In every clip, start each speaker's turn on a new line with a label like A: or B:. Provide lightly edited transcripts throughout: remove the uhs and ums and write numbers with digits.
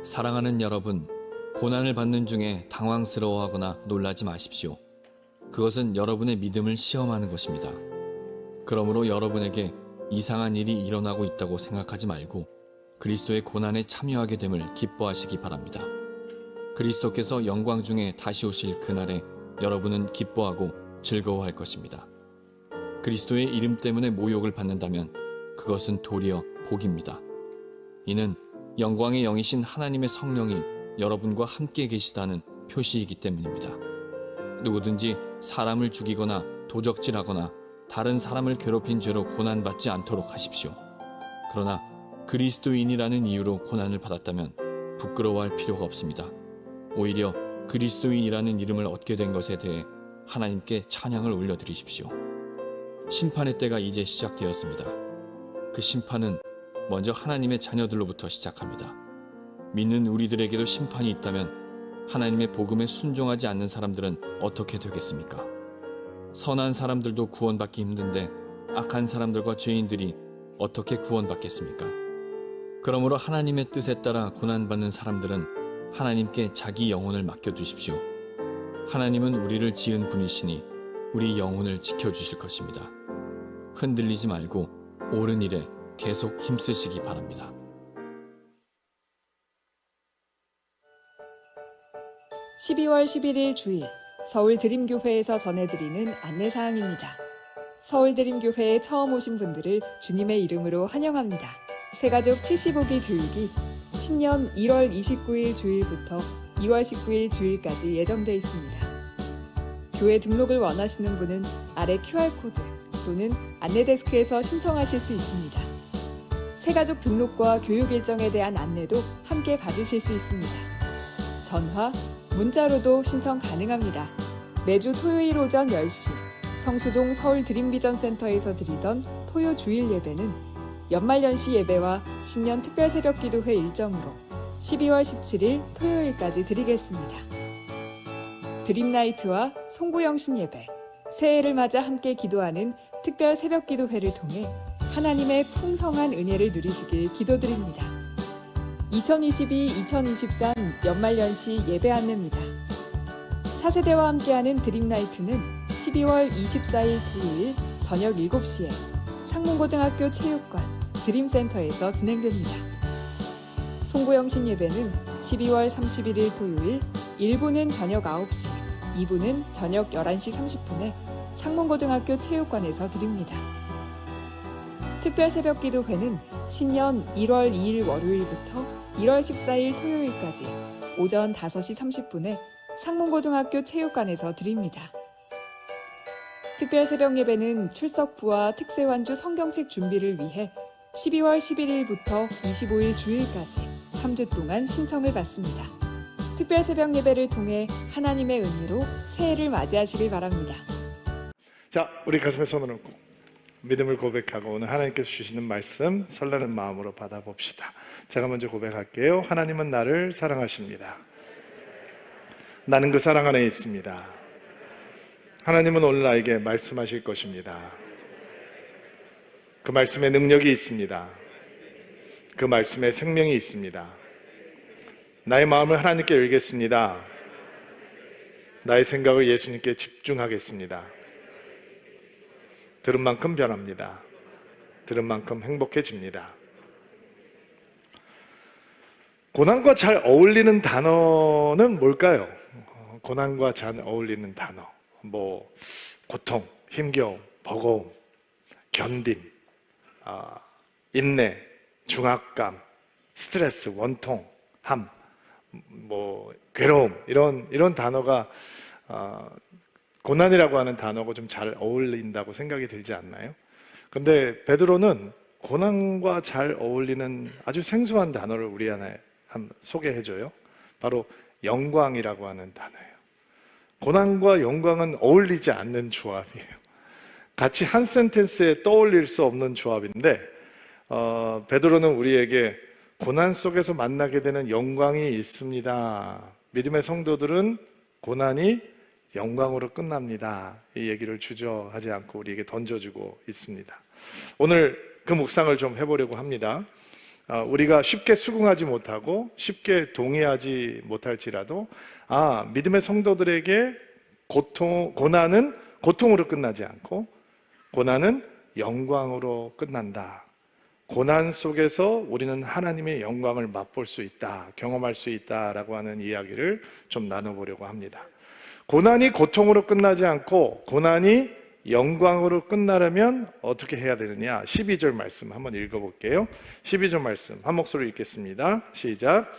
A: 사랑하는 여러분, 고난을 받는 중에 당황스러워하거나 놀라지 마십시오. 그것은 여러분의 믿음을 시험하는 것입니다. 그러므로 여러분에게 이상한 일이 일어나고 있다고 생각하지 말고 그리스도의 고난에 참여하게 됨을 기뻐하시기 바랍니다. 그리스도께서 영광 중에 다시 오실 그날에 여러분은 기뻐하고 즐거워할 것입니다. 그리스도의 이름 때문에 모욕을 받는다면 그것은 도리어 복입니다. 이는 영광의 영이신 하나님의 성령이 여러분과 함께 계시다는 표시이기 때문입니다. 누구든지 사람을 죽이거나 도적질하거나 다른 사람을 괴롭힌 죄로 고난받지 않도록 하십시오. 그러나 그리스도인이라는 이유로 고난을 받았다면 부끄러워할 필요가 없습니다. 오히려 그리스도인이라는 이름을 얻게 된 것에 대해 하나님께 찬양을 올려드리십시오. 심판의 때가 이제 시작되었습니다. 그 심판은 먼저 하나님의 자녀들로부터 시작합니다. 믿는 우리들에게도 심판이 있다면 하나님의 복음에 순종하지 않는 사람들은 어떻게 되겠습니까? 선한 사람들도 구원받기 힘든데 악한 사람들과 죄인들이 어떻게 구원받겠습니까? 그러므로 하나님의 뜻에 따라 고난받는 사람들은 하나님께 자기 영혼을 맡겨두십시오. 하나님은 우리를 지은 분이시니 우리 영혼을 지켜주실 것입니다. 흔들리지 말고 옳은 일에 계속 힘쓰시기 바랍니다.
B: (12월 11일) 주일 서울드림교회에서 전해드리는 안내사항입니다. 서울드림교회에 처음 오신 분들을 주님의 이름으로 환영합니다. 새가족 75기 교육이 신년 1월 29일 주일부터 2월 19일 주일까지 예정되어 있습니다. 교회 등록을 원하시는 분은 아래 QR코드 또는 안내데스크에서 신청하실 수 있습니다. 새가족 등록과 교육 일정에 대한 안내도 함께 받으실 수 있습니다. 전화, 문자로도 신청 가능합니다. 매주 토요일 오전 10시 성수동 서울드림비전센터에서 드리던 토요 주일 예배는 연말연시 예배와 신년 특별새벽기도회 일정으로 12월 17일 토요일까지 드리겠습니다. 드림나이트와 송구영신 예배, 새해를 맞아 함께 기도하는 특별 새벽기도회를 통해 하나님의 풍성한 은혜를 누리시길 기도드립니다. 2022-2023 연말연시 예배 안내입니다. 차세대와 함께하는 드림나이트는 12월 24일 토요일 저녁 7시에 상문고등학교 체육관 드림센터에서 진행됩니다. 송구영신 예배는 12월 31일 토요일 1부는 저녁 9시, 2부는 저녁 11시 30분에 상문고등학교 체육관에서 드립니다. 특별 새벽기도회는 신년 1월 2일 월요일부터 1월 14일 토요일까지 오전 5시 30분에 상문고등학교 체육관에서 드립니다. 특별 새벽 예배는 출석부와 특세완주 성경책 준비를 위해 12월 11일부터 25일 주일까지 3주 동안 신청을 받습니다. 특별 새벽 예배를 통해 하나님의 은혜로 새해를 맞이하시길 바랍니다.
C: 자, 우리 가슴에 손을 얹고 믿음을 고백하고 오늘 하나님께서 주시는 말씀 설레는 마음으로 받아봅시다. 제가 먼저 고백할게요. 하나님은 나를 사랑하십니다. 나는 그 사랑 안에 있습니다. 하나님은 오늘 나에게 말씀하실 것입니다. 그 말씀에 능력이 있습니다. 그 말씀에 생명이 있습니다. 나의 마음을 하나님께 열겠습니다. 나의 생각을 예수님께 집중하겠습니다. 들은 만큼 변합니다. 들은 만큼 행복해집니다. 고난과 잘 어울리는 단어는 뭘까요? 고난과 잘 어울리는 단어. 고통, 힘겨움, 버거움, 견딤, 인내, 중압감, 스트레스, 원통, 함, 괴로움, 이런 단어가 고난이라고 하는 단어가 좀 잘 어울린다고 생각이 들지 않나요? 근데 베드로는 고난과 잘 어울리는 아주 생소한 단어를 우리 안에 소개해줘요. 바로 영광이라고 하는 단어예요. 고난과 영광은 어울리지 않는 조합이에요. 같이 한 센텐스에 떠올릴 수 없는 조합인데 베드로는 우리에게 고난 속에서 만나게 되는 영광이 있습니다 믿음의 성도들은 고난이 영광으로 끝납니다. 이 얘기를 주저하지 않고 우리에게 던져주고 있습니다. 오늘 그 묵상을 좀 해보려고 합니다. 우리가 쉽게 수긍하지 못하고 쉽게 동의하지 못할지라도 믿음의 성도들에게 고난은 고통으로 끝나지 않고 고난은 영광으로 끝난다. 고난 속에서 우리는 하나님의 영광을 맛볼 수 있다, 경험할 수 있다라고 하는 이야기를 좀 나눠보려고 합니다. 고난이 고통으로 끝나지 않고 고난이 영광으로 끝나려면 어떻게 해야 되느냐? 12절 말씀 한번 읽어볼게요. 12절 말씀 한 목소리로 읽겠습니다. 시작.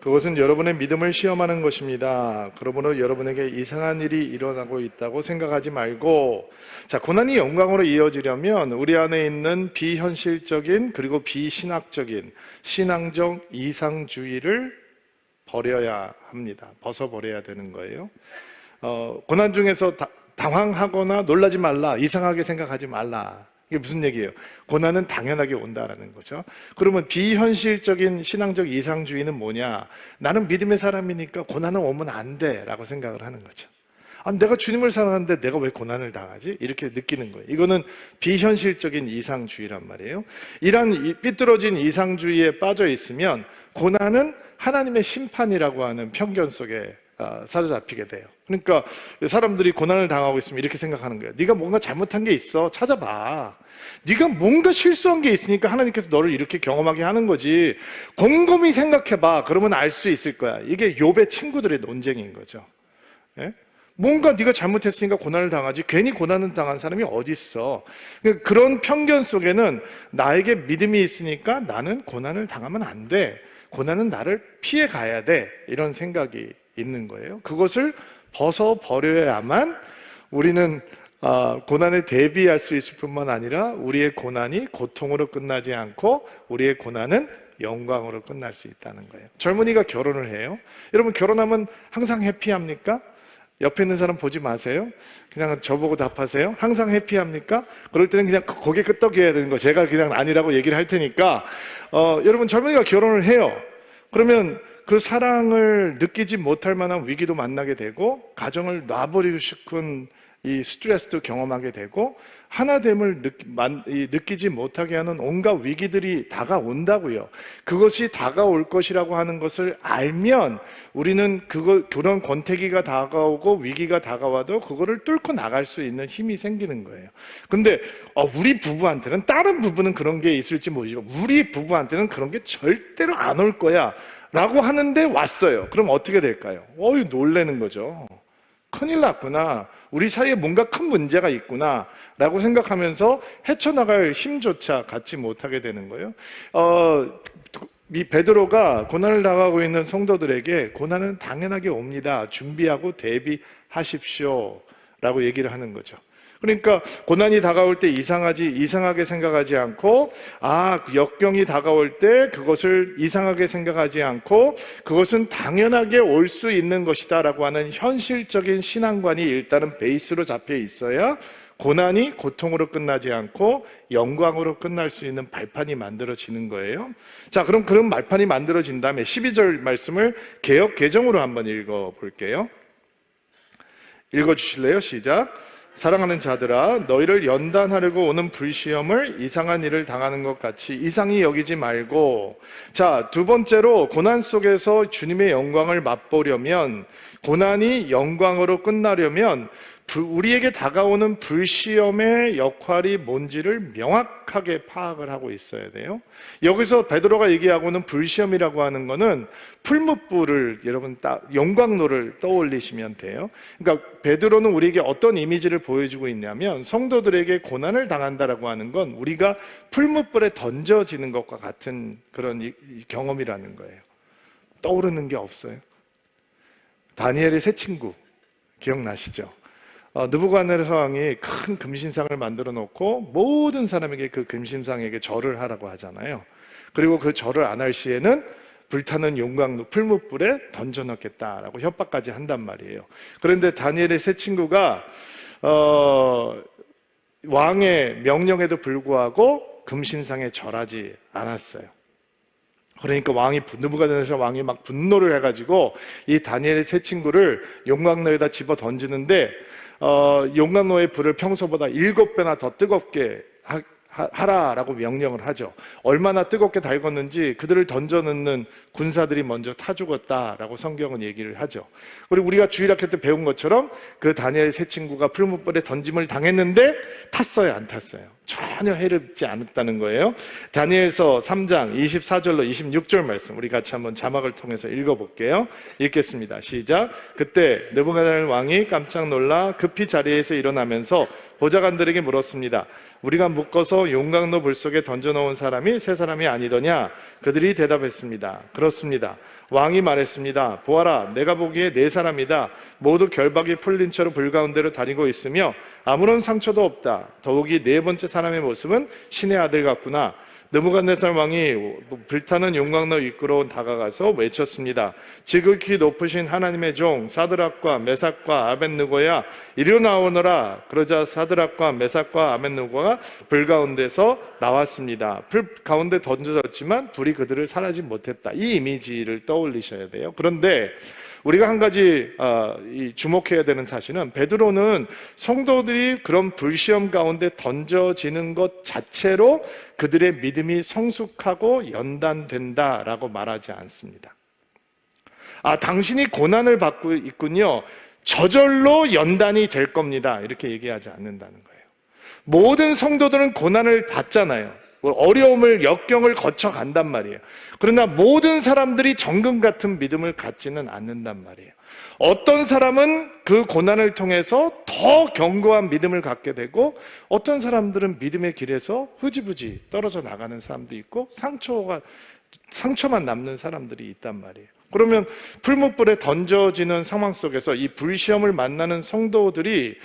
C: 그것은 여러분의 믿음을 시험하는 것입니다. 그러므로 여러분에게 이상한 일이 일어나고 있다고 생각하지 말고, 자, 고난이 영광으로 이어지려면 우리 안에 있는 비현실적인 그리고 비신학적인 신앙적 이상주의를 버려야 합니다. 벗어버려야 되는 거예요. 고난 중에서 당황하거나 놀라지 말라, 이상하게 생각하지 말라. 이게 무슨 얘기예요? 고난은 당연하게 온다라는 거죠. 그러면 비현실적인 신앙적 이상주의는 뭐냐? 나는 믿음의 사람이니까 고난은 오면 안 돼라고 생각을 하는 거죠. 내가 주님을 사랑하는데 내가 왜 고난을 당하지? 이렇게 느끼는 거예요. 이거는 비현실적인 이상주의란 말이에요. 이런 삐뚤어진 이상주의에 빠져 있으면 고난은 하나님의 심판이라고 하는 편견 속에 사로잡히게 돼요. 그러니까 사람들이 고난을 당하고 있으면 이렇게 생각하는 거예요. 네가 뭔가 잘못한 게 있어, 찾아봐. 네가 뭔가 실수한 게 있으니까 하나님께서 너를 이렇게 경험하게 하는 거지. 곰곰이 생각해봐. 그러면 알 수 있을 거야. 이게 욥의 친구들의 논쟁인 거죠. 예? 뭔가 네가 잘못했으니까 고난을 당하지, 괜히 고난을 당한 사람이 어디 있어. 그런 편견 속에는 나에게 믿음이 있으니까 나는 고난을 당하면 안 돼, 고난은 나를 피해 가야 돼, 이런 생각이 있는 거예요. 그것을 벗어버려야만 우리는 고난에 대비할 수 있을 뿐만 아니라 우리의 고난이 고통으로 끝나지 않고 우리의 고난은 영광으로 끝날 수 있다는 거예요. 젊은이가 결혼을 해요. 여러분, 결혼하면 항상 해피합니까? 옆에 있는 사람 보지 마세요. 그냥 저보고 답하세요. 항상 해피합니까? 그럴 때는 그냥 고개 끄덕여야 되는 거, 제가 그냥 아니라고 얘기를 할 테니까. 여러분, 젊은이가 결혼을 해요. 그러면 그 사랑을 느끼지 못할 만한 위기도 만나게 되고, 가정을 놔버리고 싶은 이 스트레스도 경험하게 되고, 하나됨을 느끼지 못하게 하는 온갖 위기들이 다가온다고요. 그것이 다가올 것이라고 하는 것을 알면 우리는 그런 권태기가 다가오고 위기가 다가와도 그거를 뚫고 나갈 수 있는 힘이 생기는 거예요. 근데 우리 부부한테는, 다른 부부는 그런 게 있을지 모르지만 우리 부부한테는 그런 게 절대로 안 올 거야 라고 하는데 왔어요. 그럼 어떻게 될까요? 놀라는 거죠. 큰일 났구나, 우리 사이에 뭔가 큰 문제가 있구나 라고 생각하면서 헤쳐나갈 힘조차 갖지 못하게 되는 거예요. 이 베드로가 고난을 당하고 있는 성도들에게 고난은 당연하게 옵니다, 준비하고 대비하십시오 라고 얘기를 하는 거죠. 그러니까 고난이 다가올 때 이상하게 생각하지 않고, 역경이 다가올 때 그것을 이상하게 생각하지 않고 그것은 당연하게 올 수 있는 것이다 라고 하는 현실적인 신앙관이 일단은 베이스로 잡혀 있어야 고난이 고통으로 끝나지 않고 영광으로 끝날 수 있는 발판이 만들어지는 거예요. 자, 그럼 그런 발판이 만들어진 다음에 12절 말씀을 개역 개정으로 한번 읽어볼게요. 읽어주실래요? 시작. 사랑하는 자들아, 너희를 연단하려고 오는 불시험을 이상한 일을 당하는 것 같이 이상히 여기지 말고. 자, 두 번째로, 고난 속에서 주님의 영광을 맛보려면, 고난이 영광으로 끝나려면 우리에게 다가오는 불시험의 역할이 뭔지를 명확하게 파악을 하고 있어야 돼요. 여기서 베드로가 얘기하고는 불시험이라고 하는 거는 풀무불을, 여러분 용광로를 떠올리시면 돼요. 그러니까 베드로는 우리에게 어떤 이미지를 보여주고 있냐면, 성도들에게 고난을 당한다라고 하는 건 우리가 풀무불에 던져지는 것과 같은 그런 경험이라는 거예요. 떠오르는 게 없어요. 다니엘의 세 친구 기억나시죠? 느부갓네살 왕이 큰 금신상을 만들어 놓고 모든 사람에게 그 금신상에게 절을 하라고 하잖아요. 그리고 그 절을 안 할 시에는 불타는 용광로 풀무불에 던져 넣겠다라고 협박까지 한단 말이에요. 그런데 다니엘의 세 친구가 왕의 명령에도 불구하고 금신상에 절하지 않았어요. 그러니까 느부갓네살 왕이 막 분노를 해가지고 이 다니엘의 세 친구를 용광로에다 집어 던지는데 용광로의 불을 평소보다 7배나 더 뜨겁게 하라라고 명령을 하죠. 얼마나 뜨겁게 달궜는지 그들을 던져넣는 군사들이 먼저 타 죽었다라고 성경은 얘기를 하죠. 그리고 우리가 주일학교 때 배운 것처럼 그 다니엘 세 친구가 풀무불에 던짐을 당했는데 탔어요, 안 탔어요? 전혀 해를 입지 않았다는 거예요. 다니엘서 3장 24절로 26절 말씀 우리 같이 한번 자막을 통해서 읽어볼게요. 읽겠습니다. 시작. 그때 느부갓네살 왕이 깜짝 놀라 급히 자리에서 일어나면서 보좌관들에게 물었습니다. 우리가 묶어서 용광로 불 속에 던져놓은 사람이 세 사람이 아니더냐? 그들이 대답했습니다. 그렇습니다. 왕이 말했습니다. 보아라, 내가 보기에 네 사람이다. 모두 결박이 풀린 채로 불 가운데로 다니고 있으며 아무런 상처도 없다. 더욱이 네 번째 사람의 모습은 신의 아들 같구나. 느부갓네살 왕이 불타는 용광로 입구로 다가가서 외쳤습니다. 지극히 높으신 하나님의 종 사드락과 메삭과 아벳느고야, 이리로 나오너라. 그러자 사드락과 메삭과 아벳느고가 불 가운데서 나왔습니다. 불 가운데 던져졌지만 불이 그들을 사라지 못했다. 이 이미지를 떠올리셔야 돼요. 그런데 우리가 한 가지 주목해야 되는 사실은, 베드로는 성도들이 그런 불시험 가운데 던져지는 것 자체로 그들의 믿음이 성숙하고 연단된다라고 말하지 않습니다. 당신이 고난을 받고 있군요, 저절로 연단이 될 겁니다, 이렇게 얘기하지 않는다는 거예요. 모든 성도들은 고난을 받잖아요. 어려움을, 역경을 거쳐간단 말이에요. 그러나 모든 사람들이 정금 같은 믿음을 갖지는 않는단 말이에요. 어떤 사람은 그 고난을 통해서 더 견고한 믿음을 갖게 되고, 어떤 사람들은 믿음의 길에서 흐지부지 떨어져 나가는 사람도 있고, 상처만 남는 사람들이 있단 말이에요. 그러면 풀무불에 던져지는 상황 속에서 이 불시험을 만나는 성도들이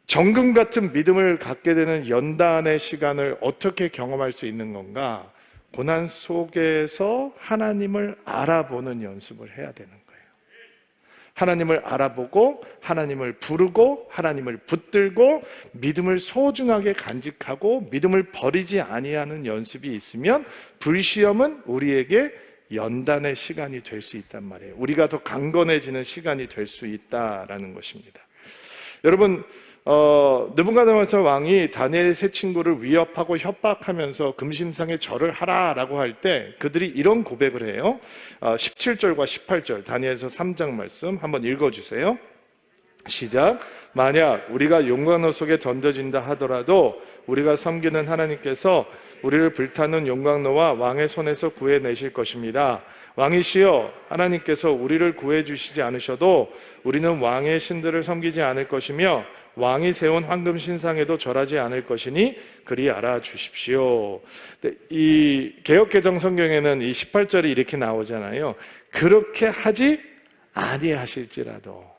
C: 정금 같은 믿음을 갖게 되는 연단의 시간을 어떻게 경험할 수 있는 건가? 고난 속에서 하나님을 알아보는 연습을 해야 되는 거예요. 하나님을 알아보고, 하나님을 부르고, 하나님을 붙들고, 믿음을 소중하게 간직하고, 믿음을 버리지 아니하는 연습이 있으면 불시험은 우리에게 연단의 시간이 될 수 있단 말이에요. 우리가 더 강건해지는 시간이 될 수 있다라는 것입니다. 여러분, 느부갓네살 왕이 다니엘의 세 친구를 위협하고 협박하면서 금심상에 절을 하라라고 할 때 그들이 이런 고백을 해요. 17절과 18절 다니엘서 3장 말씀 한번 읽어주세요. 시작. 만약 우리가 용광로 속에 던져진다 하더라도 우리가 섬기는 하나님께서 우리를 불타는 용광로와 왕의 손에서 구해내실 것입니다. 왕이시여, 하나님께서 우리를 구해주시지 않으셔도 우리는 왕의 신들을 섬기지 않을 것이며 왕이 세운 황금 신상에도 절하지 않을 것이니 그리 알아주십시오. 이 개역개정 성경에는 이 18절이 이렇게 나오잖아요. 그렇게 하지 아니하실지라도.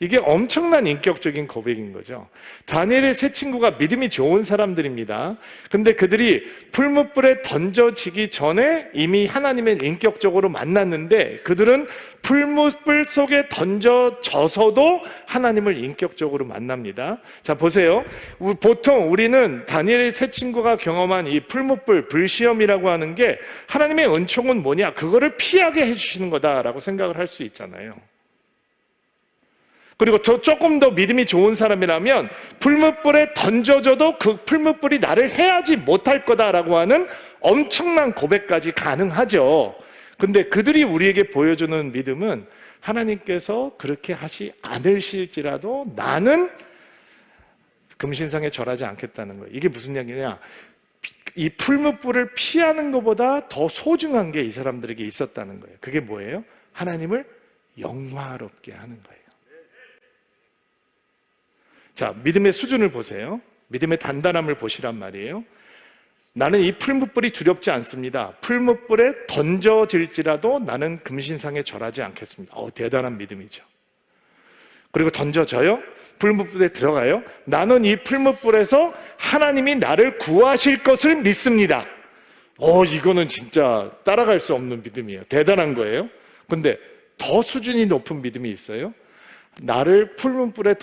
C: 이게 엄청난 인격적인 고백인 거죠. 다니엘의 세 친구가 믿음이 좋은 사람들입니다. 근데 그들이 풀무불에 던져지기 전에 이미 하나님을 인격적으로 만났는데, 그들은 풀무불 속에 던져져서도 하나님을 인격적으로 만납니다. 자, 보세요. 보통 우리는 다니엘의 세 친구가 경험한 이 풀무불, 불시험이라고 하는 게 하나님의 은총은 뭐냐, 그거를 피하게 해주시는 거다라고 생각을 할 수 있잖아요. 그리고 조금 더 믿음이 좋은 사람이라면 풀무불에 던져져도 그 풀무불이 나를 해하지 못할 거다라고 하는 엄청난 고백까지 가능하죠. 근데 그들이 우리에게 보여주는 믿음은 하나님께서 그렇게 하시 않으실지라도 나는 금신상에 절하지 않겠다는 거예요. 이게 무슨 얘기냐? 이 풀무불을 피하는 것보다 더 소중한 게 이 사람들에게 있었다는 거예요. 그게 뭐예요? 하나님을 영화롭게 하는 거예요. 자, 믿음의 수준을 보세요. 믿음의 단단함을 보시란 말이에요. 나는 이 풀무불이 두렵지 않습니다. 풀무불에 던져질지라도 나는 금신상에 절하지 않겠습니다. 대단한 믿음이죠. 그리고 던져져요? 풀무불에 들어가요? 나는 이 풀무불에서 하나님이 나를 구하실 것을 믿습니다. 이거는 진짜 따라갈 수 없는 믿음이에요. 대단한 거예요. 근데 더 수준이 높은 믿음이 있어요. 나를 풀무불에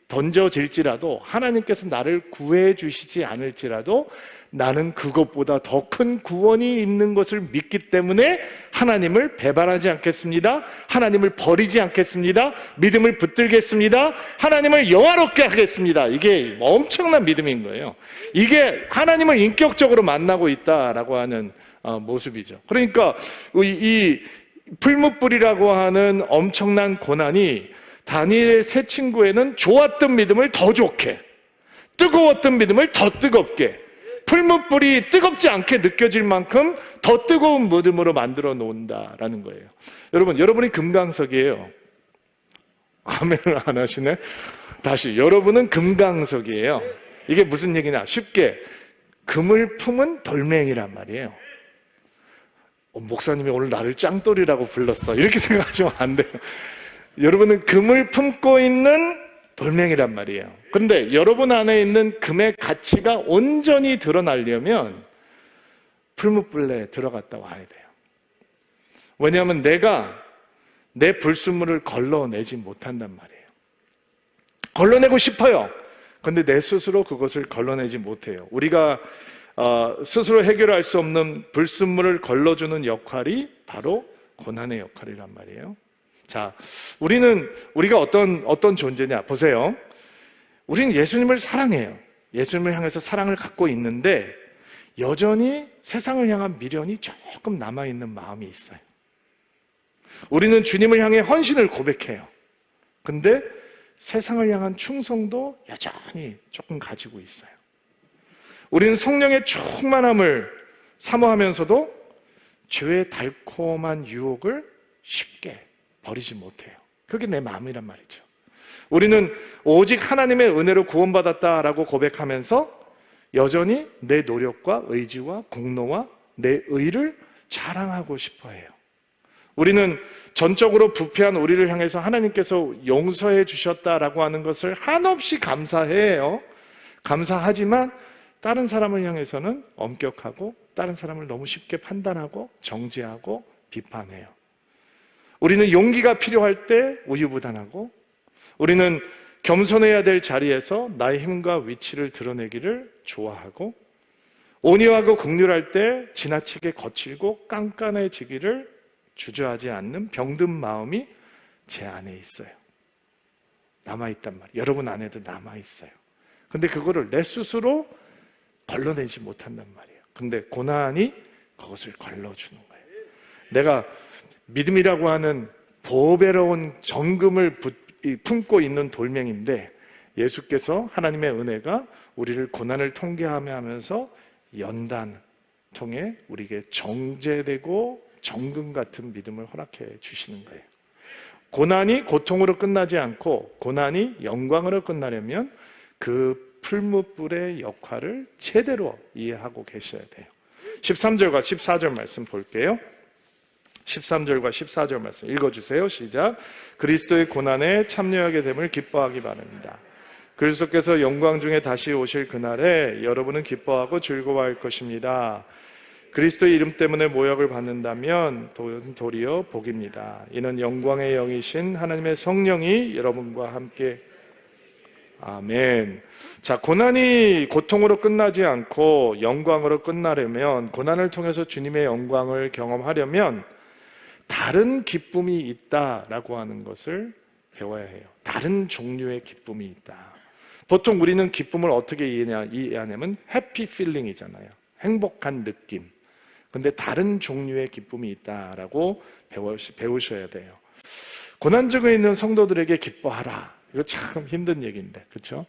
C: 던져질지라도, 하나님께서 나를 구해 주시지 않을지라도 나는 그것보다 더 큰 구원이 있는 것을 믿기 때문에 하나님을 배반하지 않겠습니다. 하나님을 버리지 않겠습니다. 믿음을 붙들겠습니다. 하나님을 영화롭게 하겠습니다. 이게 엄청난 믿음인 거예요. 이게 하나님을 인격적으로 만나고 있다라고 하는 모습이죠. 그러니까 이 풀무불이라고 하는 엄청난 고난이 다니엘의 세 친구에는 좋았던 믿음을 더 좋게, 뜨거웠던 믿음을 더 뜨겁게, 풀무불이 뜨겁지 않게 느껴질 만큼 더 뜨거운 믿음으로 만들어 놓는다라는 거예요. 여러분이 금강석이에요. 아멘을 안 하시네? 다시, 여러분은 금강석이에요. 이게 무슨 얘기냐? 쉽게, 금을 품은 돌멩이란 말이에요. 목사님이 오늘 나를 짱돌이라고 불렀어, 이렇게 생각하시면 안 돼요. 여러분은 금을 품고 있는 돌멩이란 말이에요. 그런데 여러분 안에 있는 금의 가치가 온전히 드러나려면 풀무불 내에 들어갔다 와야 돼요. 왜냐하면 내가 내 불순물을 걸러내지 못한단 말이에요. 걸러내고 싶어요. 그런데 내 스스로 그것을 걸러내지 못해요. 우리가 스스로 해결할 수 없는 불순물을 걸러주는 역할이 바로 고난의 역할이란 말이에요. 자, 우리가 어떤 존재냐? 보세요. 우리는 예수님을 사랑해요. 예수님을 향해서 사랑을 갖고 있는데 여전히 세상을 향한 미련이 조금 남아있는 마음이 있어요. 우리는 주님을 향해 헌신을 고백해요. 근데 세상을 향한 충성도 여전히 조금 가지고 있어요. 우리는 성령의 충만함을 사모하면서도 죄의 달콤한 유혹을 쉽게 버리지 못해요. 그게 내 마음이란 말이죠. 우리는 오직 하나님의 은혜로 구원받았다라고 고백하면서 여전히 내 노력과 의지와 공로와 내 의를 자랑하고 싶어 해요. 우리는 전적으로 부패한 우리를 향해서 하나님께서 용서해 주셨다라고 하는 것을 한없이 감사해요. 감사하지만 다른 사람을 향해서는 엄격하고 다른 사람을 너무 쉽게 판단하고 정죄하고 비판해요. 우리는 용기가 필요할 때 우유부단하고, 우리는 겸손해야 될 자리에서 나의 힘과 위치를 드러내기를 좋아하고, 온유하고 긍휼할 때 지나치게 거칠고 깐깐해지기를 주저하지 않는 병든 마음이 제 안에 있어요. 남아있단 말이에요. 여러분 안에도 남아있어요. 근데 그거를 내 스스로 걸러내지 못한단 말이에요. 근데 고난이 그것을 걸러주는 거예요. 내가 믿음이라고 하는 보배로운 정금을 품고 있는 돌멩인데 예수께서 하나님의 은혜가 우리를 고난을 통과하며 하면서 연단 통해 우리에게 정제되고 정금 같은 믿음을 허락해 주시는 거예요. 고난이 고통으로 끝나지 않고 고난이 영광으로 끝나려면 그 풀무불의 역할을 제대로 이해하고 계셔야 돼요. 13절과 14절 말씀 볼게요. 13절과 14절 말씀 읽어주세요. 시작. 그리스도의 고난에 참여하게 됨을 기뻐하기 바랍니다. 그리스도께서 영광 중에 다시 오실 그날에 여러분은 기뻐하고 즐거워할 것입니다. 그리스도의 이름 때문에 모욕을 받는다면 도리어 복입니다. 이는 영광의 영이신 하나님의 성령이 여러분과 함께. 아멘. 자, 고난이 고통으로 끝나지 않고 영광으로 끝나려면, 고난을 통해서 주님의 영광을 경험하려면 다른 기쁨이 있다라고 하는 것을 배워야 해요. 다른 종류의 기쁨이 있다. 보통 우리는 기쁨을 어떻게 이해하냐면 해피 필링이잖아요. 행복한 느낌. 근데 다른 종류의 기쁨이 있다라고 배우셔야 돼요. 고난 중에 있는 성도들에게 기뻐하라. 이거 참 힘든 얘기인데, 그렇죠?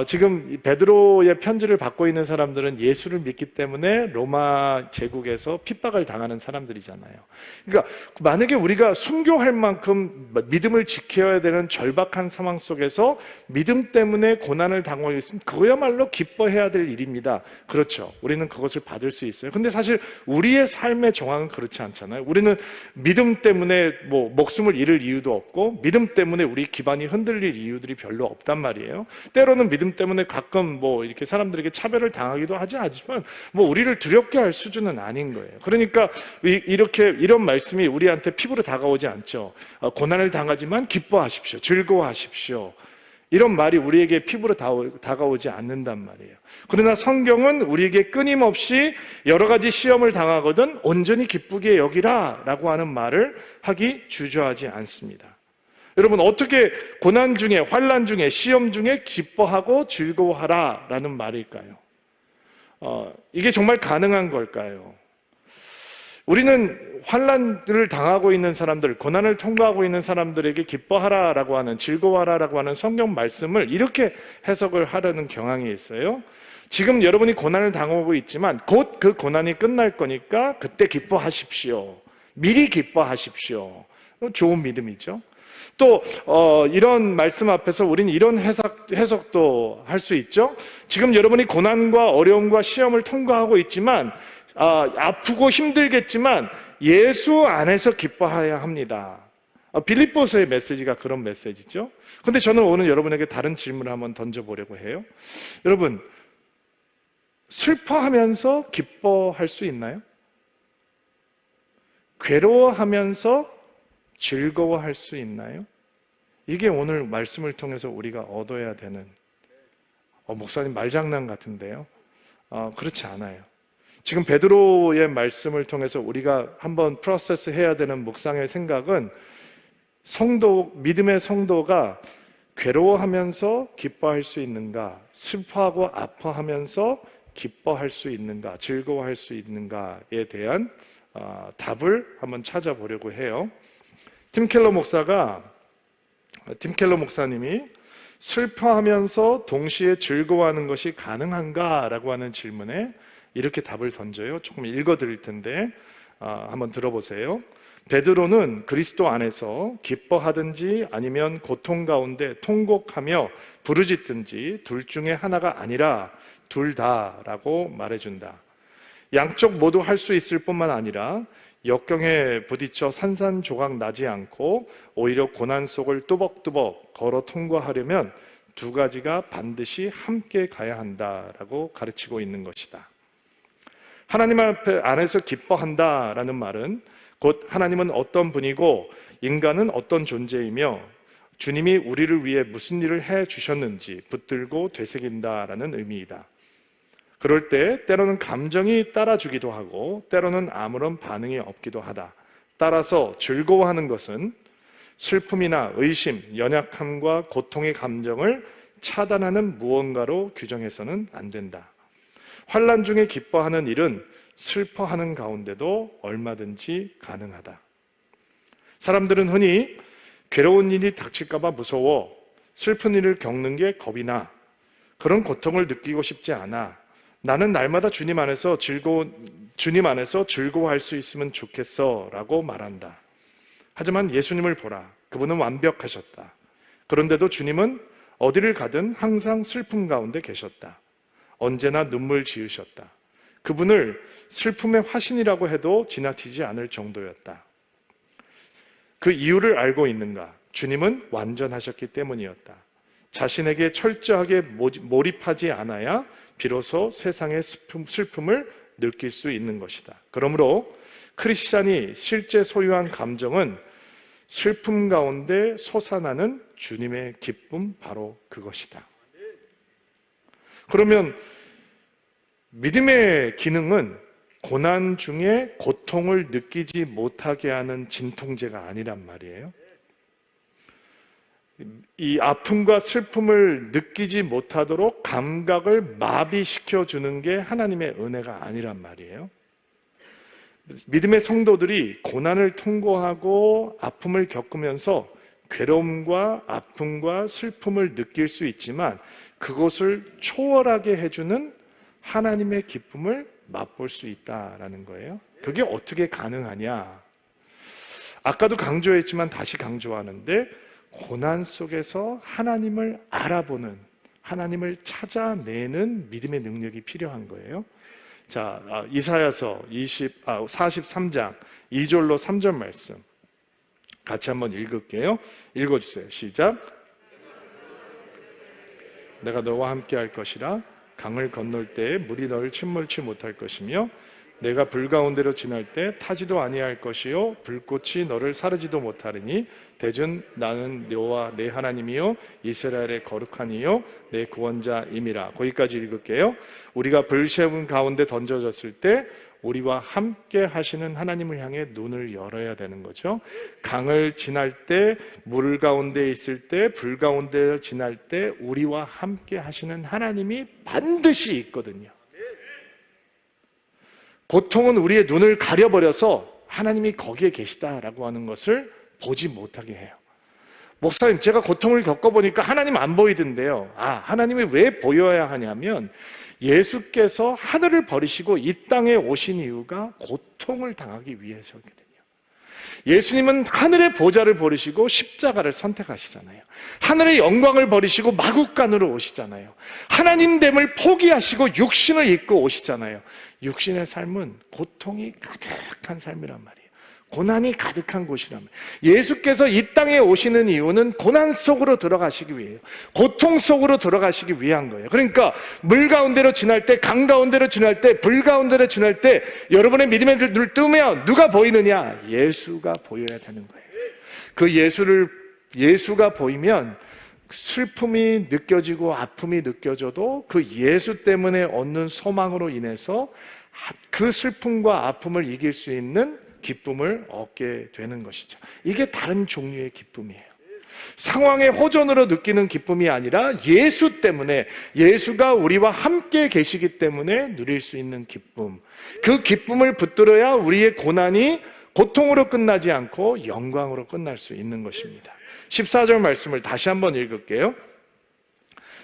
C: 지금 베드로의 편지를 받고 있는 사람들은 예수를 믿기 때문에 로마 제국에서 핍박을 당하는 사람들이잖아요. 그러니까 만약에 우리가 순교할 만큼 믿음을 지켜야 되는 절박한 상황 속에서 믿음 때문에 고난을 당하고 있으면 그거야말로 기뻐해야 될 일입니다. 그렇죠. 우리는 그것을 받을 수 있어요. 근데 사실 우리의 삶의 정황은 그렇지 않잖아요. 우리는 믿음 때문에 목숨을 잃을 이유도 없고, 믿음 때문에 우리 기반이 흔들릴 이유들이 별로 없단 말이에요. 때로는 믿음 때문에 가끔 이렇게 사람들에게 차별을 당하기도 하지만 우리를 두렵게 할 수준은 아닌 거예요. 그러니까 이런 말씀이 우리한테 피부로 다가오지 않죠. 고난을 당하지만 기뻐하십시오. 즐거워하십시오. 이런 말이 우리에게 피부로 다가오지 않는단 말이에요. 그러나 성경은 우리에게 끊임없이 여러 가지 시험을 당하거든 온전히 기쁘게 여기라 라고 하는 말을 하기 주저하지 않습니다. 여러분, 어떻게 고난 중에, 환난 중에, 시험 중에 기뻐하고 즐거워하라 라는 말일까요? 이게 정말 가능한 걸까요? 우리는 환난을 당하고 있는 사람들, 고난을 통과하고 있는 사람들에게 기뻐하라라고 하는, 즐거워하라라고 하는 성경 말씀을 이렇게 해석을 하려는 경향이 있어요. 지금 여러분이 고난을 당하고 있지만 곧 그 고난이 끝날 거니까 그때 기뻐하십시오. 미리 기뻐하십시오. 좋은 믿음이죠. 또 이런 말씀 앞에서 우리는 이런 해석도 할 수 있죠. 지금 여러분이 고난과 어려움과 시험을 통과하고 있지만 아프고 힘들겠지만 예수 안에서 기뻐해야 합니다. 빌립보서의 메시지가 그런 메시지죠. 그런데 저는 오늘 여러분에게 다른 질문을 한번 던져보려고 해요. 여러분, 슬퍼하면서 기뻐할 수 있나요? 괴로워하면서 즐거워할 수 있나요? 이게 오늘 말씀을 통해서 우리가 얻어야 되는, 목사님 말장난 같은데요. 그렇지 않아요. 지금 베드로의 말씀을 통해서 우리가 한번 프로세스 해야 되는 묵상의 생각은 믿음의 성도가 괴로워하면서 기뻐할 수 있는가, 슬퍼하고 아파하면서 기뻐할 수 있는가, 즐거워할 수 있는가에 대한 답을 한번 찾아보려고 해요. 팀 켈러 목사님이 슬퍼하면서 동시에 즐거워하는 것이 가능한가라고 하는 질문에 이렇게 답을 던져요. 조금 읽어드릴 텐데 한번 들어보세요. 베드로는 그리스도 안에서 기뻐하든지 아니면 고통 가운데 통곡하며 부르짖든지 둘 중에 하나가 아니라 둘 다라고 말해준다. 양쪽 모두 할 수 있을 뿐만 아니라 역경에 부딪혀 산산조각 나지 않고 오히려 고난 속을 뚜벅뚜벅 걸어 통과하려면 두 가지가 반드시 함께 가야 한다라고 가르치고 있는 것이다. 하나님 안에서 기뻐한다라는 말은 곧 하나님은 어떤 분이고 인간은 어떤 존재이며 주님이 우리를 위해 무슨 일을 해 주셨는지 붙들고 되새긴다라는 의미이다. 그럴 때 때로는 감정이 따라주기도 하고 때로는 아무런 반응이 없기도 하다. 따라서 즐거워하는 것은 슬픔이나 의심, 연약함과 고통의 감정을 차단하는 무언가로 규정해서는 안 된다. 환난 중에 기뻐하는 일은 슬퍼하는 가운데도 얼마든지 가능하다. 사람들은 흔히 괴로운 일이 닥칠까 봐 무서워 슬픈 일을 겪는 게 겁이 나 그런 고통을 느끼고 싶지 않아 나는 날마다 주님 안에서 즐거워할 수 있으면 좋겠어 라고 말한다. 하지만 예수님을 보라. 그분은 완벽하셨다. 그런데도 주님은 어디를 가든 항상 슬픔 가운데 계셨다. 언제나 눈물 지으셨다. 그분을 슬픔의 화신이라고 해도 지나치지 않을 정도였다. 그 이유를 알고 있는가? 주님은 완전하셨기 때문이었다. 자신에게 철저하게 몰입하지 않아야 비로소 세상의 슬픔을 느낄 수 있는 것이다. 그러므로 크리스찬이 실제 소유한 감정은 슬픔 가운데 솟아나는 주님의 기쁨, 바로 그것이다. 그러면 믿음의 기능은 고난 중에 고통을 느끼지 못하게 하는 진통제가 아니란 말이에요. 이 아픔과 슬픔을 느끼지 못하도록 감각을 마비시켜 주는 게 하나님의 은혜가 아니란 말이에요. 믿음의 성도들이 고난을 통과하고 아픔을 겪으면서 괴로움과 아픔과 슬픔을 느낄 수 있지만 그것을 초월하게 해주는 하나님의 기쁨을 맛볼 수 있다라는 거예요. 그게 어떻게 가능하냐? 아까도 강조했지만 다시 강조하는데 고난 속에서 하나님을 알아보는, 하나님을 찾아내는 믿음의 능력이 필요한 거예요. 자, 이사야서 43장 2절로 3절 말씀 같이 한번 읽을게요. 읽어주세요. 시작. 내가 너와 함께 할 것이라 강을 건널 때에 물이 너를 침몰치 못할 것이며 내가 불 가운데로 지날 때 타지도 아니할 것이요 불꽃이 너를 사르지도 못하리니 대준 나는 여호와 내 하나님이요 이스라엘의 거룩하니요 내 구원자임이라. 거기까지 읽을게요. 우리가 불시험 가운데 던져졌을 때 우리와 함께 하시는 하나님을 향해 눈을 열어야 되는 거죠. 강을 지날 때, 물 가운데 있을 때, 불 가운데 지날 때 우리와 함께 하시는 하나님이 반드시 있거든요. 고통은 우리의 눈을 가려버려서 하나님이 거기에 계시다라고 하는 것을 보지 못하게 해요. 목사님, 제가 고통을 겪어보니까 하나님 안 보이던데요. 하나님이 왜 보여야 하냐면 예수께서 하늘을 버리시고 이 땅에 오신 이유가 고통을 당하기 위해서거든요. 예수님은 하늘의 보좌를 버리시고 십자가를 선택하시잖아요. 하늘의 영광을 버리시고 마국간으로 오시잖아요. 하나님됨을 포기하시고 육신을 입고 오시잖아요. 육신의 삶은 고통이 가득한 삶이란 말이에요. 고난이 가득한 곳이란 말이에요. 예수께서 이 땅에 오시는 이유는 고난 속으로 들어가시기 위해요. 고통 속으로 들어가시기 위한 거예요. 그러니까 물 가운데로 지날 때, 강 가운데로 지날 때, 불 가운데로 지날 때 여러분의 믿음의 눈을 뜨면 누가 보이느냐? 예수가 보여야 되는 거예요. 그 예수가 보이면 슬픔이 느껴지고 아픔이 느껴져도 그 예수 때문에 얻는 소망으로 인해서 그 슬픔과 아픔을 이길 수 있는 기쁨을 얻게 되는 것이죠. 이게 다른 종류의 기쁨이에요. 상황의 호전으로 느끼는 기쁨이 아니라 예수 때문에, 예수가 우리와 함께 계시기 때문에 누릴 수 있는 기쁨. 그 기쁨을 붙들어야 우리의 고난이 고통으로 끝나지 않고 영광으로 끝날 수 있는 것입니다. 14절 말씀을 다시 한번 읽을게요.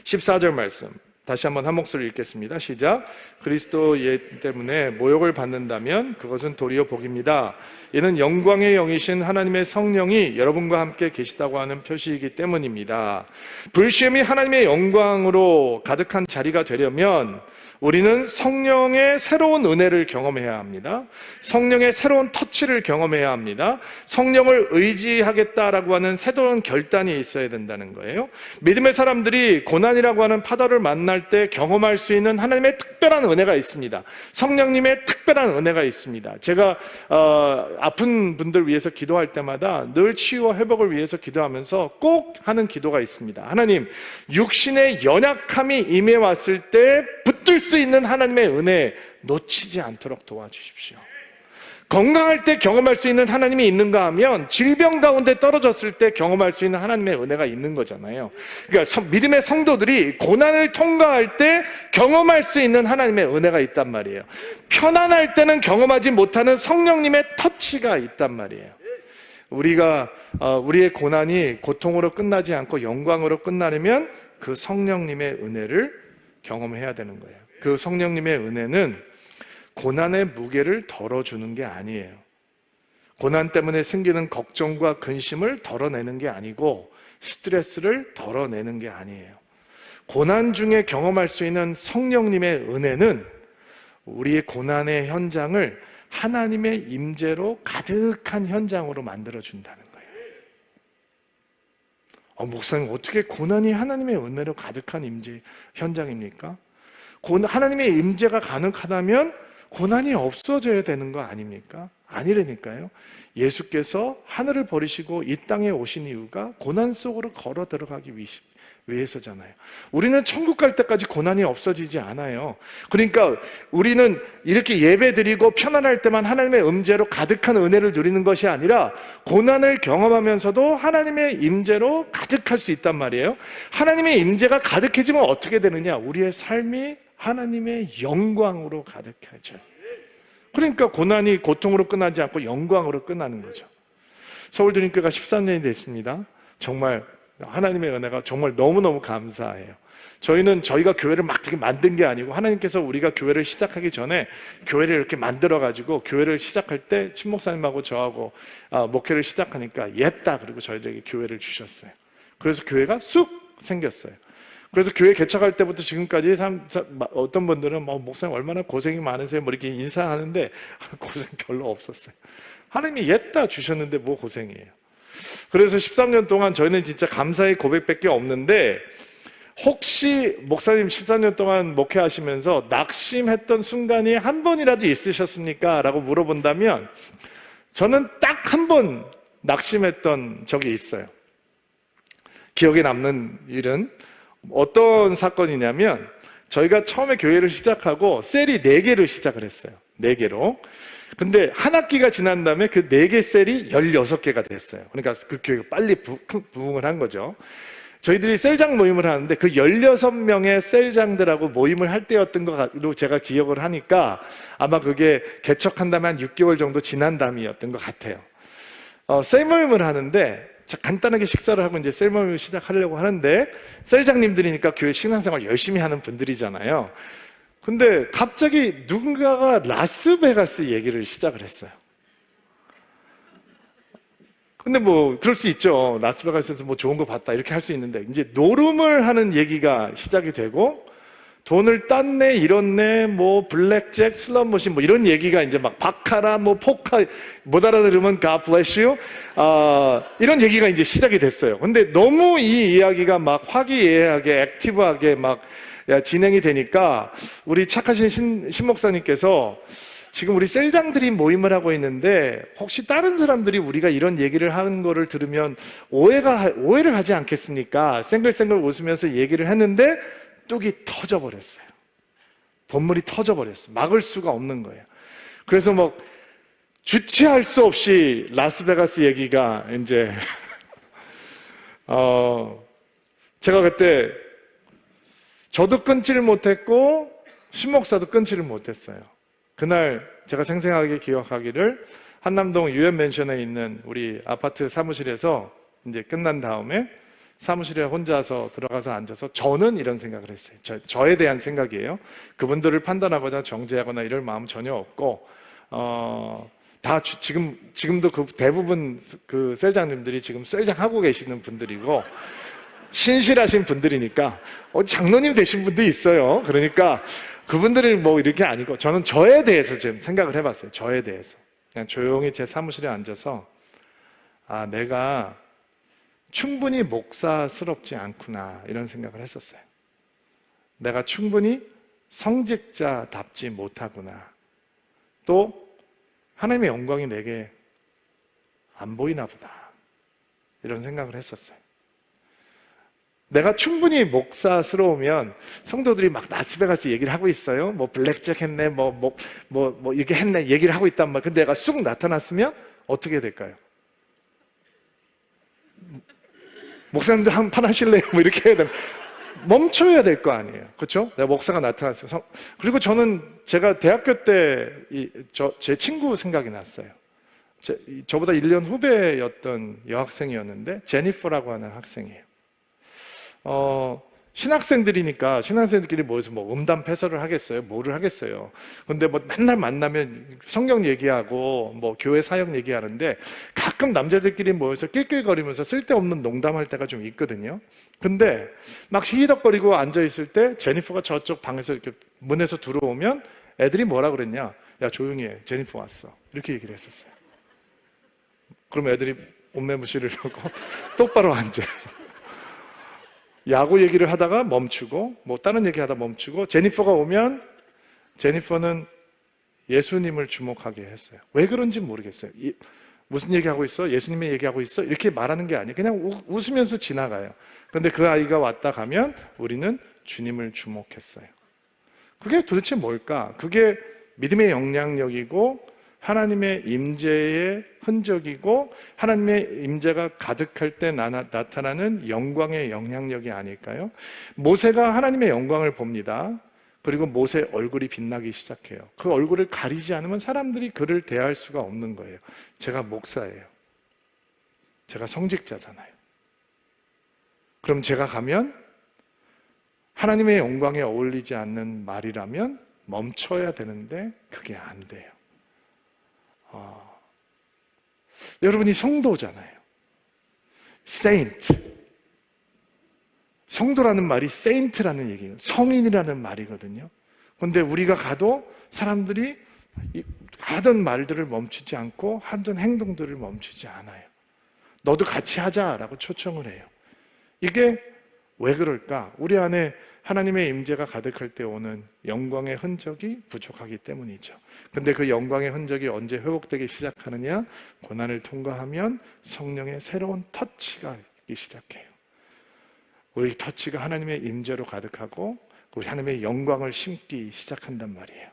C: 14절 말씀 다시 한번 한 목소리 읽겠습니다. 시작. 그리스도 예 때문에 모욕을 받는다면 그것은 도리어 복입니다. 이는 영광의 영이신 하나님의 성령이 여러분과 함께 계시다고 하는 표시이기 때문입니다. 불시험이 하나님의 영광으로 가득한 자리가 되려면 우리는 성령의 새로운 은혜를 경험해야 합니다. 성령의 새로운 터치를 경험해야 합니다. 성령을 의지하겠다라고 하는 새로운 결단이 있어야 된다는 거예요. 믿음의 사람들이 고난이라고 하는 파도를 만날 때 경험할 수 있는 하나님의 특별한 은혜가 있습니다. 성령님의 특별한 은혜가 있습니다. 제가 아픈 분들 위해서 기도할 때마다 늘 치유와 회복을 위해서 기도하면서 꼭 하는 기도가 있습니다. 하나님, 육신의 연약함이 임해 왔을 때 붙들 수 있는 하나님의 은혜 놓치지 않도록 도와주십시오. 건강할 때 경험할 수 있는 하나님이 있는가 하면 질병 가운데 떨어졌을 때 경험할 수 있는 하나님의 은혜가 있는 거잖아요. 그러니까 믿음의 성도들이 고난을 통과할 때 경험할 수 있는 하나님의 은혜가 있단 말이에요. 편안할 때는 경험하지 못하는 성령님의 터치가 있단 말이에요. 우리의 고난이 고통으로 끝나지 않고 영광으로 끝나려면 그 성령님의 은혜를 경험해야 되는 거예요. 그 성령님의 은혜는 고난의 무게를 덜어주는 게 아니에요. 고난 때문에 생기는 걱정과 근심을 덜어내는 게 아니고 스트레스를 덜어내는 게 아니에요. 고난 중에 경험할 수 있는 성령님의 은혜는 우리의 고난의 현장을 하나님의 임재로 가득한 현장으로 만들어준다는 거예요. 목사님, 어떻게 고난이 하나님의 은혜로 가득한 임재 현장입니까? 하나님의 임재가 가능하다면 고난이 없어져야 되는 거 아닙니까? 아니라니까요. 예수께서 하늘을 버리시고 이 땅에 오신 이유가 고난 속으로 걸어 들어가기 위해서잖아요. 우리는 천국 갈 때까지 고난이 없어지지 않아요. 그러니까 우리는 이렇게 예배드리고 편안할 때만 하나님의 임재로 가득한 은혜를 누리는 것이 아니라 고난을 경험하면서도 하나님의 임재로 가득할 수 있단 말이에요. 하나님의 임재가 가득해지면 어떻게 되느냐? 우리의 삶이 하나님의 영광으로 가득해져요. 그러니까 고난이 고통으로 끝나지 않고 영광으로 끝나는 거죠. 서울드림교회가 13년이 됐습니다. 정말 하나님의 은혜가 정말 너무너무 감사해요. 저희는 저희가 교회를 막 되게 만든 게 아니고 하나님께서 우리가 교회를 시작하기 전에 교회를 이렇게 만들어가지고 교회를 시작할 때 친목사님하고 저하고 목회를 시작하니까 옛다 그리고 저희들에게 교회를 주셨어요. 그래서 교회가 쑥 생겼어요. 그래서 교회 개척할 때부터 지금까지 어떤 분들은 목사님 얼마나 고생이 많으세요 뭐 이렇게 인사하는데 고생 별로 없었어요. 하나님이 옛다 주셨는데 뭐 고생이에요. 그래서 13년 동안 저희는 진짜 감사의 고백밖에 없는데 혹시 목사님 14년 동안 목회하시면서 낙심했던 순간이 한 번이라도 있으셨습니까? 라고 물어본다면 저는 딱 한 번 낙심했던 적이 있어요. 기억에 남는 일은 어떤 사건이냐면 저희가 처음에 교회를 시작하고 셀이 4개로 시작을 했어요. 4개로. 근데 한 학기가 지난 다음에 그 4개 셀이 16개가 됐어요. 그러니까 그 교회가 빨리 부흥을 한 거죠. 저희들이 셀장 모임을 하는데 그 16명의 셀장들하고 모임을 할 때였던 것으로 제가 기억을 하니까 아마 그게 개척한 다음에 한 6개월 정도 지난 다음이었던 것 같아요. 셀 모임을 하는데 간단하게 식사를 하고 이제 셀 모임을 시작하려고 하는데 셀장님들이니까 교회 신앙생활 열심히 하는 분들이잖아요. 근데 갑자기 누군가가 라스베가스 얘기를 시작을 했어요. 근데 뭐 그럴 수 있죠. 라스베가스에서 뭐 좋은 거 봤다 이렇게 할 수 있는데 이제 노름을 하는 얘기가 시작이 되고 돈을 땄네, 잃었네, 뭐 블랙잭, 슬롯머신 뭐 이런 얘기가 이제 막 바카라, 뭐 포카 못 알아들으면 God bless you 이런 얘기가 이제 시작이 됐어요. 근데 너무 이 이야기가 막 화기애애하게 액티브하게 막 진행이 되니까 우리 착하신 신 목사님께서 지금 우리 셀장들이 모임을 하고 있는데 혹시 다른 사람들이 우리가 이런 얘기를 하는 거를 들으면 오해를 하지 않겠습니까? 생글생글 웃으면서 얘기를 했는데 뚝이 터져버렸어요. 본물이 터져버렸어요. 막을 수가 없는 거예요. 그래서 뭐 주체할 수 없이 라스베가스 얘기가 이제 제가 그때 저도 끊지를 못했고 신목사도 끊지를 못했어요. 그날 제가 생생하게 기억하기를 한남동 유엔맨션에 있는 우리 아파트 사무실에서 이제 끝난 다음에 사무실에 혼자서 들어가서 앉아서 저는 이런 생각을 했어요. 저에 대한 생각이에요. 그분들을 판단하거나 정죄하거나 이럴 마음 전혀 없고 지금도 그 대부분 그 셀장님들이 지금 셀장 하고 계시는 분들이고 신실하신 분들이니까 장로님 되신 분도 있어요. 그러니까 그분들이 뭐 이렇게 아니고 저는 저에 대해서 좀 생각을 해봤어요. 저에 대해서 그냥 조용히 제 사무실에 앉아서 내가 충분히 목사스럽지 않구나 이런 생각을 했었어요. 내가 충분히 성직자답지 못하구나. 또 하나님의 영광이 내게 안 보이나 보다 이런 생각을 했었어요. 내가 충분히 목사스러우면 성도들이 막 라스베가스 얘기를 하고 있어요. 뭐 블랙잭 했네, 뭐 이렇게 했네 얘기를 하고 있단 말이에요. 근데 내가 쑥 나타났으면 어떻게 될까요? 목사님들 한 판 하실래요? 뭐 이렇게 해야 되나? 멈춰야 될 거 아니에요. 그렇죠? 내가 목사가 나타났어요. 그리고 제가 대학교 때 제 친구 생각이 났어요. 저보다 1년 후배였던 여학생이었는데 제니퍼라고 하는 학생이에요. 신학생들이니까 신학생들끼리 모여서 뭐 음담 패설을 하겠어요? 뭐를 하겠어요? 근데 뭐 맨날 만나면 성경 얘기하고 뭐 교회 사역 얘기하는데 가끔 남자들끼리 모여서 낄낄거리면서 쓸데없는 농담할 때가 좀 있거든요. 근데 막 히덕거리고 앉아있을 때 제니퍼가 저쪽 방에서 이렇게 문에서 들어오면 애들이 뭐라 그랬냐? 야 조용히 해, 제니퍼 왔어. 이렇게 얘기를 했었어요. 그럼 애들이 옷매무시를 하고 똑바로 앉아요. 야구 얘기를 하다가 멈추고 뭐 다른 얘기 하다 멈추고 제니퍼가 오면 제니퍼는 예수님을 주목하게 했어요. 왜 그런지 모르겠어요. 무슨 얘기하고 있어? 예수님의 얘기하고 있어? 이렇게 말하는 게 아니에요. 그냥 웃으면서 지나가요. 그런데 그 아이가 왔다 가면 우리는 주님을 주목했어요. 그게 도대체 뭘까? 그게 믿음의 영향력이고 하나님의 임재의 흔적이고 하나님의 임재가 가득할 때 나타나는 영광의 영향력이 아닐까요? 모세가 하나님의 영광을 봅니다. 그리고 모세 얼굴이 빛나기 시작해요. 그 얼굴을 가리지 않으면 사람들이 그를 대할 수가 없는 거예요. 제가 목사예요. 제가 성직자잖아요. 그럼 제가 가면 하나님의 영광에 어울리지 않는 말이라면 멈춰야 되는데 그게 안 돼요. 여러분이 성도잖아요. Saint. 성도라는 말이 Saint라는 얘기예요. 성인이라는 말이거든요. 그런데 우리가 가도 사람들이 하던 말들을 멈추지 않고 하던 행동들을 멈추지 않아요. 너도 같이 하자라고 초청을 해요. 이게 왜 그럴까? 우리 안에 하나님의 임재가 가득할 때 오는 영광의 흔적이 부족하기 때문이죠. 근데 그 영광의 흔적이 언제 회복되기 시작하느냐? 고난을 통과하면 성령의 새로운 터치가 있기 시작해요. 우리 터치가 하나님의 임재로 가득하고 우리 하나님의 영광을 심기 시작한단 말이에요.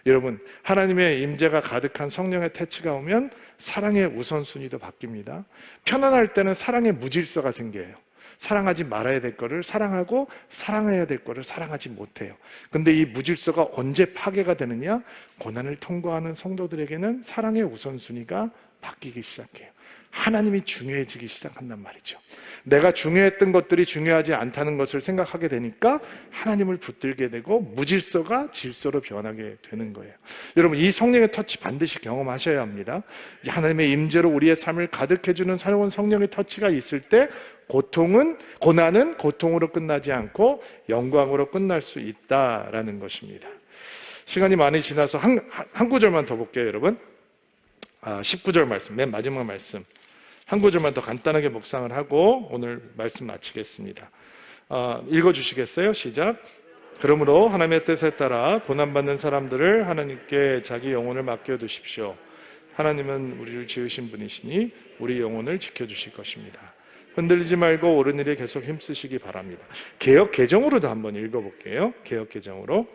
C: 여러분, 하나님의 임재가 가득한 성령의 터치가 오면 사랑의 우선순위도 바뀝니다. 편안할 때는 사랑의 무질서가 생겨요. 사랑하지 말아야 될 거를 사랑하고 사랑해야 될 거를 사랑하지 못해요. 근데 이 무질서가 언제 파괴가 되느냐? 고난을 통과하는 성도들에게는 사랑의 우선순위가 바뀌기 시작해요. 하나님이 중요해지기 시작한단 말이죠. 내가 중요했던 것들이 중요하지 않다는 것을 생각하게 되니까 하나님을 붙들게 되고 무질서가 질서로 변하게 되는 거예요. 여러분, 이 성령의 터치 반드시 경험하셔야 합니다. 하나님의 임재로 우리의 삶을 가득해주는 새로운 성령의 터치가 있을 때 고난은 고통으로 끝나지 않고 영광으로 끝날 수 있다라는 것입니다. 시간이 많이 지나서 한 구절만 더 볼게요, 여러분. 19절 말씀, 맨 마지막 말씀 한 구절만 더 간단하게 묵상을 하고 오늘 말씀 마치겠습니다. 읽어주시겠어요? 시작. 그러므로 하나님의 뜻에 따라 고난받는 사람들을 하나님께 자기 영혼을 맡겨두십시오. 하나님은 우리를 지으신 분이시니 우리 영혼을 지켜주실 것입니다. 흔들리지 말고 옳은 일에 계속 힘쓰시기 바랍니다. 개역 개정으로도 한번 읽어볼게요. 개역 개정으로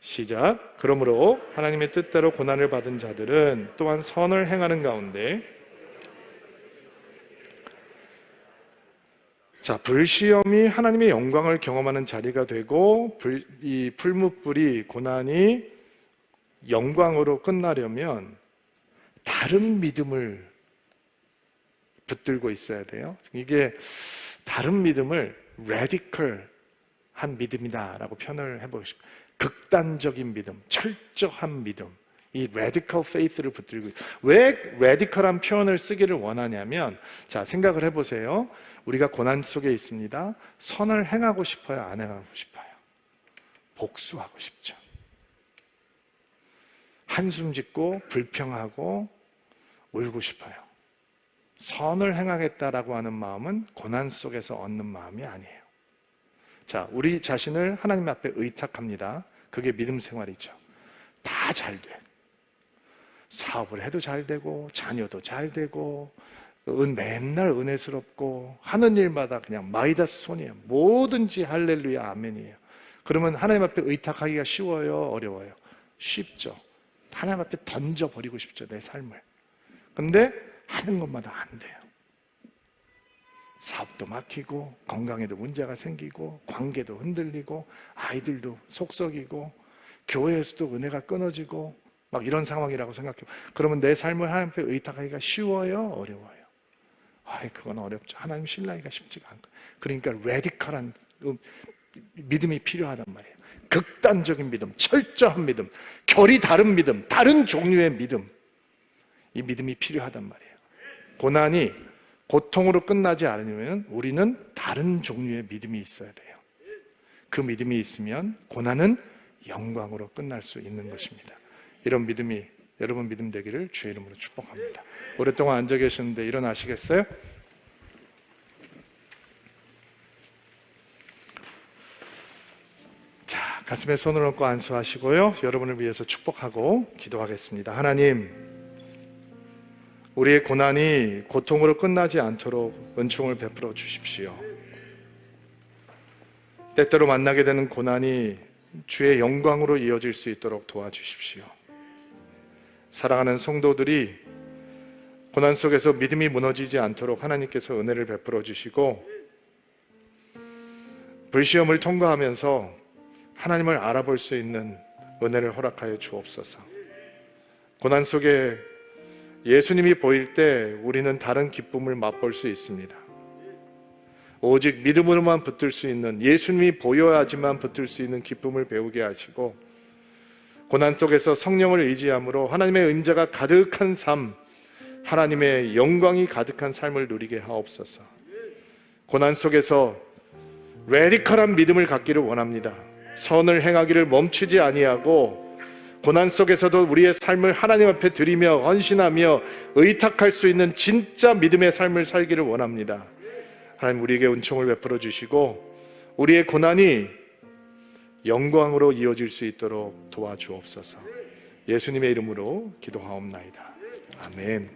C: 시작. 그러므로 하나님의 뜻대로 고난을 받은 자들은 또한 선을 행하는 가운데 불시험이 하나님의 영광을 경험하는 자리가 되고 이 풀무불이 고난이 영광으로 끝나려면 다른 믿음을 붙들고 있어야 돼요. 이게 다른 믿음을 radical 한 믿음이다라고 표현을 해보고 싶어요. 극단적인 믿음, 철저한 믿음, 이 radical faith를 붙들고 있어요. 왜 radical한 표현을 쓰기를 원하냐면, 자, 생각을 해보세요. 우리가 고난 속에 있습니다. 선을 행하고 싶어요? 안 행하고 싶어요? 복수하고 싶죠. 한숨 짓고 불평하고 울고 싶어요. 선을 행하겠다라고 하는 마음은 고난 속에서 얻는 마음이 아니에요. 자, 우리 자신을 하나님 앞에 의탁합니다. 그게 믿음 생활이죠. 다 잘 돼. 사업을 해도 잘 되고, 자녀도 잘 되고, 맨날 은혜스럽고, 하는 일마다 그냥 마이다스 손이에요. 뭐든지 할렐루야, 아멘이에요. 그러면 하나님 앞에 의탁하기가 쉬워요? 어려워요? 쉽죠. 하나님 앞에 던져버리고 싶죠, 내 삶을. 근데 하는 것마다 안 돼요. 사업도 막히고, 건강에도 문제가 생기고, 관계도 흔들리고, 아이들도 속썩이고, 교회에서도 은혜가 끊어지고, 막 이런 상황이라고 생각해요. 그러면 내 삶을 하나님 앞에 의탁하기가 쉬워요? 어려워요? 그건 어렵죠. 하나님 신뢰하기가 쉽지가 않고. 그러니까 레디컬한 믿음이 필요하단 말이에요. 극단적인 믿음, 철저한 믿음, 결이 다른 믿음, 다른 종류의 믿음, 이 믿음이 필요하단 말이에요. 고난이 고통으로 끝나지 않으면 우리는 다른 종류의 믿음이 있어야 돼요. 그 믿음이 있으면 고난은 영광으로 끝날 수 있는 것입니다. 이런 믿음이 여러분 믿음 되기를 주의 이름으로 축복합니다. 오랫동안 앉아 계셨는데 일어나시겠어요? 자, 가슴에 손을 얹고 안수하시고요. 여러분을 위해서 축복하고 기도하겠습니다. 하나님, 우리의 고난이 고통으로 끝나지 않도록 은총을 베풀어 주십시오. 때때로 만나게 되는 고난이 주의 영광으로 이어질 수 있도록 도와주십시오. 사랑하는 성도들이 고난 속에서 믿음이 무너지지 않도록 하나님께서 은혜를 베풀어 주시고, 불시험을 통과하면서 하나님을 알아볼 수 있는 은혜를 허락하여 주옵소서. 고난 속에 예수님이 보일 때 우리는 다른 기쁨을 맛볼 수 있습니다. 오직 믿음으로만 붙들 수 있는, 예수님이 보여야지만 붙들 수 있는 기쁨을 배우게 하시고, 고난 속에서 성령을 의지함으로 하나님의 임재가 가득한 삶, 하나님의 영광이 가득한 삶을 누리게 하옵소서. 고난 속에서 레디컬한 믿음을 갖기를 원합니다. 선을 행하기를 멈추지 아니하고, 고난 속에서도 우리의 삶을 하나님 앞에 드리며 헌신하며 의탁할 수 있는 진짜 믿음의 삶을 살기를 원합니다. 하나님, 우리에게 은총을 베풀어 주시고 우리의 고난이 영광으로 이어질 수 있도록 도와주옵소서. 예수님의 이름으로 기도하옵나이다. 아멘.